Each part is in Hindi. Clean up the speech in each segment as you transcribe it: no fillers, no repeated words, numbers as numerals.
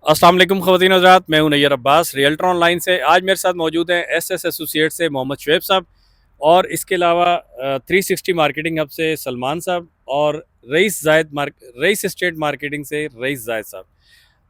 अस्सलाम वालेकुम ख़वातीन हज़रात, मैं हूं नैयर अब्बास रियल्टर ऑनलाइन से। आज मेरे साथ मौजूद हैं एसएस एसोसिएट से मोहम्मद शुएब साहब और इसके अलावा 360 मार्केटिंग हब से सलमान साहब और रईस एस्टेट मार्केटिंग से रईस जायद साहब।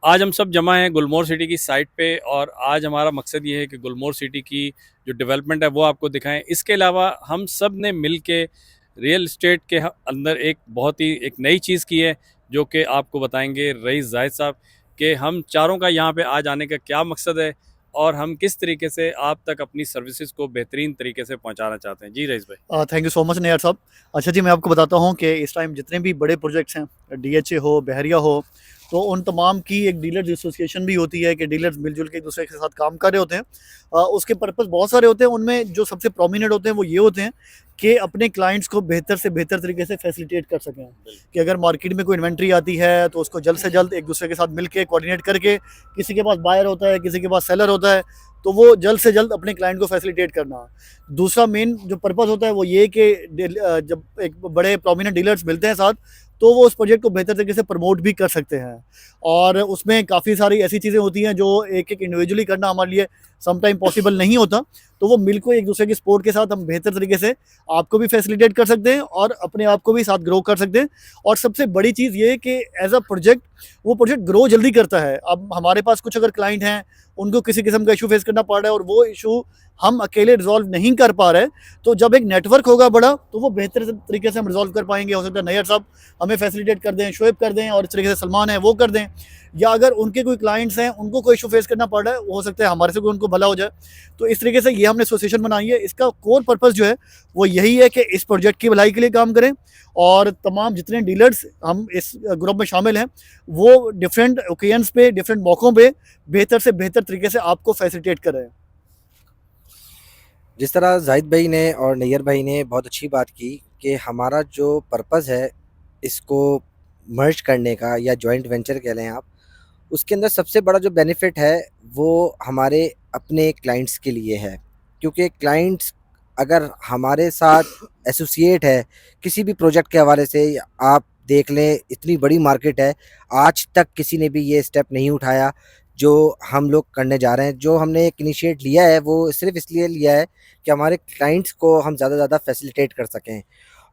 आज हम सब जमा हैं गुलमोहर सिटी की साइट पे और आज हमारा मकसद ये है कि गुलमोहर सिटी की जो डेवलपमेंट है वो आपको दिखाएं। इसके अलावा हम सब ने मिल के रियल इस्टेट के अंदर एक बहुत ही एक नई चीज़ की है जो कि आपको बताएंगे रईस जायद साहब कि हम चारों का यहाँ पे आज आने का क्या मकसद है और हम किस तरीके से आप तक अपनी सर्विसेज को बेहतरीन तरीके से पहुँचाना चाहते हैं। जी रईस भाई। Thank you so much near साहब। अच्छा जी, मैं आपको बताता हूँ कि इस टाइम जितने भी बड़े प्रोजेक्ट्स हैं, डीएचए हो, बहरिया हो, तो उन तमाम की एक डीलर्स एसोसिएशन भी होती है कि डीलर्स मिलजुल के एक दूसरे के साथ काम कर रहे होते हैं। उसके पर्पस बहुत सारे होते हैं, उनमें जो सबसे प्रोमिनेंट होते हैं वो ये होते हैं कि अपने क्लाइंट्स को बेहतर से बेहतर तरीके से फैसिलिटेट कर सकें। कि अगर मार्केट में कोई इन्वेंट्री आती है तो उसको जल्द से जल्द एक दूसरे के साथ मिलके कोऑर्डिनेट करके, किसी के पास बायर होता है, किसी के पास सेलर होता है, तो वो जल्द से जल्द अपने क्लाइंट को फैसिलिटेट करना। दूसरा मेन जो पर्पस होता है वो ये कि जब एक बड़े प्रोमिनेंट डीलर्स मिलते हैं साथ, तो वो उस प्रोजेक्ट को बेहतर तरीके से प्रमोट भी कर सकते हैं। और उसमें काफ़ी सारी ऐसी चीज़ें होती हैं जो एक एक इंडिविजुअली करना हमारे लिए सम टाइम पॉसिबल नहीं होता, तो वो मिलकर एक दूसरे की सपोर्ट के साथ हम बेहतर तरीके से आपको भी फैसिलिटेट कर सकते हैं और अपने आप को भी साथ ग्रो कर सकते हैं। और सबसे बड़ी चीज़ ये है कि एज अ प्रोजेक्ट वो प्रोजेक्ट ग्रो जल्दी करता है। अब हमारे पास कुछ अगर क्लाइंट हैं, उनको किसी किस्म का इशू फेस करना पड़ रहा है और वो इशू हम अकेले रिजॉल्व नहीं कर पा रहे, तो जब एक नेटवर्क होगा बड़ा, तो वो बेहतर तरीके से हम रिजॉल्व कर पाएंगे। हो सकता है नैयर साहब हमें फैसिलिटेट कर दें, शुएब कर दें, और इस तरीके से सलमान है वो कर दें, या अगर उनके कोई क्लाइंट्स हैं उनको कोई इशू फेस करना पड़ रहा है, हो सकता है हमारे से कोई उनको भला हो जाए। तो इस तरीके से ये हमने एसोसिएशन बनाई है। इसका कोर पर्पस जो है वो यही है कि इस प्रोजेक्ट की भलाई के लिए काम करें और तमाम जितने डीलर्स हम इस ग्रुप में शामिल हैं वो डिफरेंट ओकेजन्स पे, डिफरेंट मौक़ों पे बेहतर से बेहतर तरीके से आपको फैसिलिटेट करें। जिस तरह जाहिद भाई ने और नैयर भाई ने बहुत अच्छी बात की कि हमारा जो पर्पस है इसको मर्ज करने का या जॉइंट वेंचर कह लें आप, उसके अंदर सबसे बड़ा जो बेनिफिट है वो हमारे अपने क्लाइंट्स के लिए है। क्योंकि क्लाइंट्स अगर हमारे साथ एसोसिएट है किसी भी प्रोजेक्ट के हवाले से, आप देख लें इतनी बड़ी मार्केट है, आज तक किसी ने भी ये स्टेप नहीं उठाया जो हम लोग करने जा रहे हैं। जो हमने एक इनिशिएट लिया है वो सिर्फ इसलिए लिया है कि हमारे क्लाइंट्स को हम ज़्यादा से ज़्यादा फैसिलिटेट कर सकें।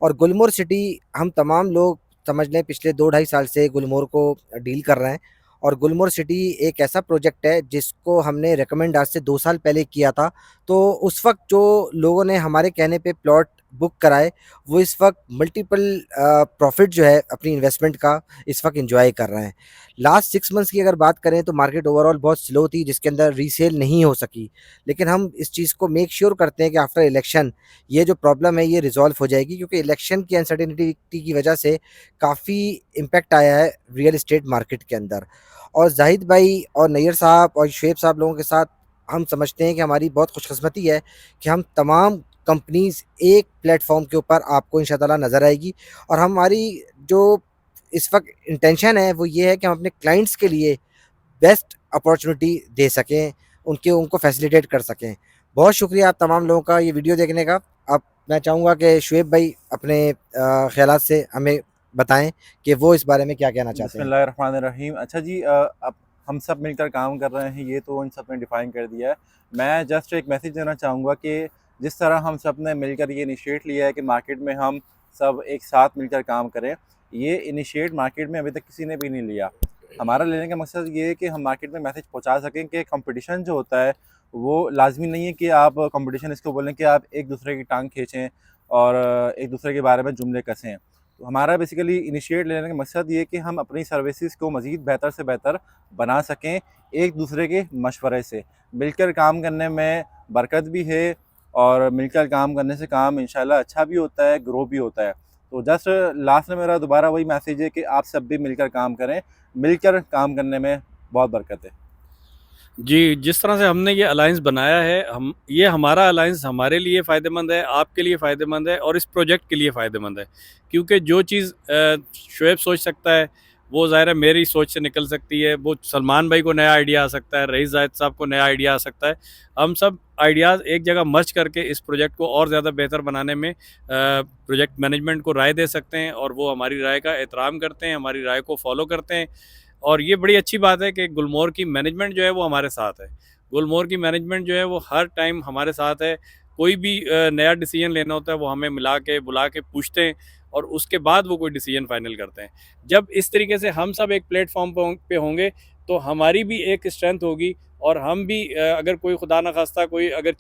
और गुलमोहर सिटी हम तमाम लोग समझ लें पिछले 2 ढाई साल से गुलमोहर को डील कर रहे हैं। और गुलमोहर सिटी एक ऐसा प्रोजेक्ट है जिसको हमने रिकमेंड आज से 2 साल पहले किया था। तो उस वक्त जो लोगों ने हमारे कहने पे प्लॉट बुक कराए, वो इस वक्त मल्टीपल प्रॉफिट जो है अपनी इन्वेस्टमेंट का इस वक्त एंजॉय कर रहे हैं। लास्ट 6 मंथ्स की अगर बात करें तो मार्केट ओवरऑल बहुत स्लो थी जिसके अंदर रीसेल नहीं हो सकी, लेकिन हम इस चीज़ को मेक श्योर करते हैं कि आफ्टर इलेक्शन ये जो प्रॉब्लम है ये रिजॉल्व हो जाएगी। क्योंकि इलेक्शन की अनसर्टेनिटी की वजह से काफ़ी इम्पैक्ट आया है रियल इस्टेट मार्केट के अंदर। और जाहिद भाई और नैयर साहब और शुएब साहब लोगों के साथ हम समझते हैं कि हमारी बहुत खुशकिस्मती है कि हम तमाम कंपनीज़ एक प्लेटफॉर्म के ऊपर आपको इंशाअल्लाह नज़र आएगी। और हमारी जो इस वक्त इंटेंशन है वो ये है कि हम अपने क्लाइंट्स के लिए बेस्ट अपॉर्चुनिटी दे सकें, उनको फैसिलिटेट कर सकें। बहुत शुक्रिया आप तमाम लोगों का ये वीडियो देखने का। अब मैं चाहूँगा कि शुएब भाई अपने ख़यालात से हमें बताएं कि वो इस बारे में क्या कहना चाहते हैं। बिस्मिल्लाहिर्रहमानिर्रहीम। अच्छा जी, अब हम सब मिलकर काम कर रहे हैं, ये तो इन सब ने डिफ़ाइन कर दिया है। मैं जस्ट एक मैसेज देना चाहूँगा कि जिस तरह हम सब ने मिलकर ये इनिशिएट लिया है कि मार्केट में हम सब एक साथ मिलकर काम करें, ये इनिशिएट मार्केट में अभी तक किसी ने भी नहीं लिया। हमारा लेने का मकसद ये है कि हम मार्केट में मैसेज पहुँचा सकें कि कंपटीशन जो होता है वो लाज़मी नहीं है कि आप कंपटीशन इसको बोलें कि आप एक दूसरे की टांग खींचें और एक दूसरे के बारे में जुमले कसें। तो हमारा बेसिकली इनिशिएट लेने का मकसद ये है कि हम अपनी सर्विसेज को मज़ीद बेहतर से बेहतर बना सकें, एक दूसरे के मशवरे से। मिलकर काम करने में बरकत भी है और मिलकर काम करने से काम इंशाल्लाह अच्छा भी होता है, ग्रो भी होता है। तो जस्ट लास्ट में मेरा दोबारा वही मैसेज है कि आप सब भी मिलकर काम करें, मिलकर काम करने में बहुत बरकत है। जी, जिस तरह से हमने ये अलायंस बनाया है, हम ये हमारा अलायंस हमारे लिए फ़ायदेमंद है, आपके लिए फ़ायदेमंद है और इस प्रोजेक्ट के लिए फ़ायदेमंद है। क्योंकि जो चीज़ शुएब सोच सकता है, वो ज़ाहिर है मेरी सोच से निकल सकती है, वो सलमान भाई को नया आइडिया आ सकता है, रईस जायद साहब को नया आइडिया आ सकता है। हम सब आइडियाज़ एक जगह मर्ज करके इस प्रोजेक्ट को और ज़्यादा बेहतर बनाने में प्रोजेक्ट मैनेजमेंट को राय दे सकते हैं और वो हमारी राय का एहतराम करते हैं, हमारी राय को फ़ॉलो करते हैं। और ये बड़ी अच्छी बात है कि गुलमोहर की मैनेजमेंट जो है वो हमारे साथ है। गुलमोहर की मैनेजमेंट जो है वो हर टाइम हमारे साथ है। कोई भी नया डिसीजन लेना होता है वो हमें बुला के पूछते हैं और उसके बाद वो कोई डिसीजन फाइनल करते हैं। जब इस तरीके से हम सब एक प्लेटफॉर्म पे होंगे तो हमारी भी एक स्ट्रेंथ होगी और हम भी अगर कोई खुदा न खास्ता कोई अगर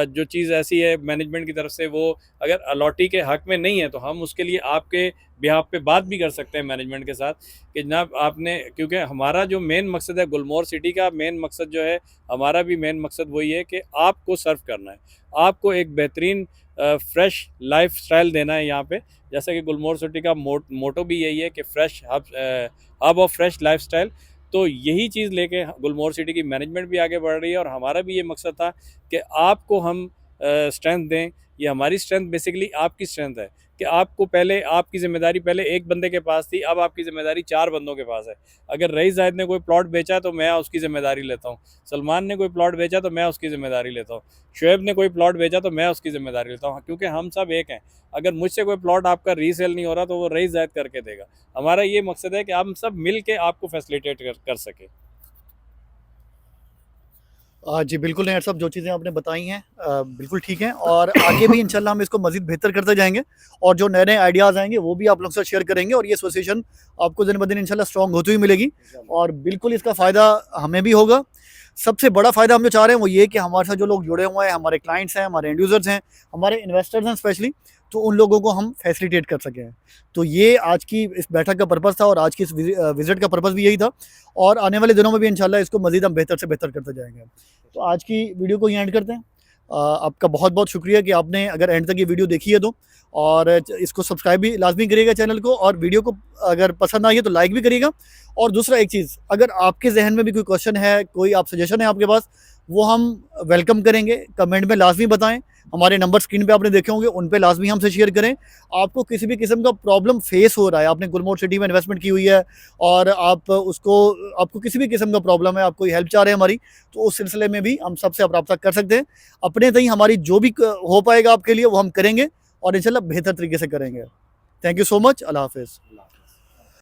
जो चीज़ ऐसी है मैनेजमेंट की तरफ से वो अगर अलॉटी के हक में नहीं है तो हम उसके लिए आपके बिहाफ पे बात भी कर सकते हैं मैनेजमेंट के साथ कि जनाब आपने, क्योंकि हमारा जो मेन मकसद है गुलमोहर सिटी का मेन मकसद जो है, हमारा भी मेन मकसद वही है कि आपको सर्व करना है, आपको एक बेहतरीन फ्रेश लाइफ स्टाइल देना है यहाँ पे। जैसा कि गुलमोहर सिटी का मोटो भी यही है कि fresh hub of fresh life style. तो यही चीज़ लेके गुलमोहर सिटी की मैनेजमेंट भी आगे बढ़ रही है और हमारा भी ये मकसद था कि आपको हम स्ट्रेंथ दें। ये हमारी स्ट्रेंथ बेसिकली आपकी स्ट्रेंथ है कि आपको पहले आपकी ज़िम्मेदारी पहले एक बंदे के पास थी, अब आपकी ज़िम्मेदारी 4 बंदों के पास है। अगर रईस ज़ाहिद ने कोई प्लॉट बेचा तो मैं उसकी ज़िम्मेदारी लेता हूँ, सलमान ने कोई प्लॉट बेचा तो मैं उसकी ज़िम्मेदारी लेता हूँ, शुएब ने कोई प्लॉट बेचा तो मैं उसकी ज़िम्मेदारी लेता हूँ, क्योंकि हम सब एक हैं। अगर मुझसे कोई प्लॉट आपका रीसेल नहीं हो रहा तो वो रईस ज़ाहिद करके देगा। हमारा ये मकसद है कि हम सब मिल के आपको फैसिलिटेट कर सकें। जी बिल्कुल नैयर साहब, जो चीज़ें आपने बताई हैं बिल्कुल ठीक हैं और आगे भी इंशाल्लाह हम इसको मज़ीद बेहतर करते जाएंगे और जो नए नए आइडियाज़ आएंगे वो भी आप लोगों से शेयर करेंगे और ये एसोसिएशन आपको दिन ब दिन इंशाल्लाह स्ट्रॉन्ग होती हुई मिलेगी और बिल्कुल इसका फ़ायदा हमें भी होगा। सबसे बड़ा फ़ायदा हम जो चाह रहे हैं वो ये कि हमारे साथ जो लोग जुड़े हुए हैं, हमारे क्लाइंट्स हैं, हमारे एंड यूज़र्स हैं, हमारे इन्वेस्टर्स हैं स्पेशली, तो उन लोगों को हम फैसिलिटेट कर सकें। तो ये आज की इस बैठक का पर्पज़ था और आज की इस विज़िट का पर्पज़ भी यही था और आने वाले दिनों में भी इंशाल्लाह इसको मज़ीद हम बेहतर से बेहतर करते जाएंगे। तो आज की वीडियो को यहीं एंड करते हैं। आपका बहुत बहुत शुक्रिया कि आपने अगर एंड तक ये वीडियो देखी है तो, और इसको सब्सक्राइब भी लाजमी करिएगा चैनल को, और वीडियो को अगर पसंद आई है तो लाइक भी करिएगा। और दूसरा एक चीज़, अगर आपके जहन में भी कोई क्वेश्चन है, कोई आप सजेशन है आपके पास, वो हम वेलकम करेंगे। कमेंट में लाजमी बताएं। हमारे नंबर स्क्रीन पे आपने देखे होंगे, उन पे लाजमी हमसे शेयर करें। आपको किसी भी किस्म का प्रॉब्लम फेस हो रहा है, आपने गुलमोहर सिटी में इन्वेस्टमेंट की हुई है और आपको किसी भी किस्म का प्रॉब्लम है, आप कोई हेल्प चाह रहे हैं हमारी, तो उस सिलसिले में भी हम सबसे आप रब्ता कर सकते हैं। अपने तई हमारी जो भी हो पाएगा आपके लिए वो हम करेंगे और इंशाल्लाह बेहतर तरीके से करेंगे। Thank you so much. अल्लाह हाफिज़।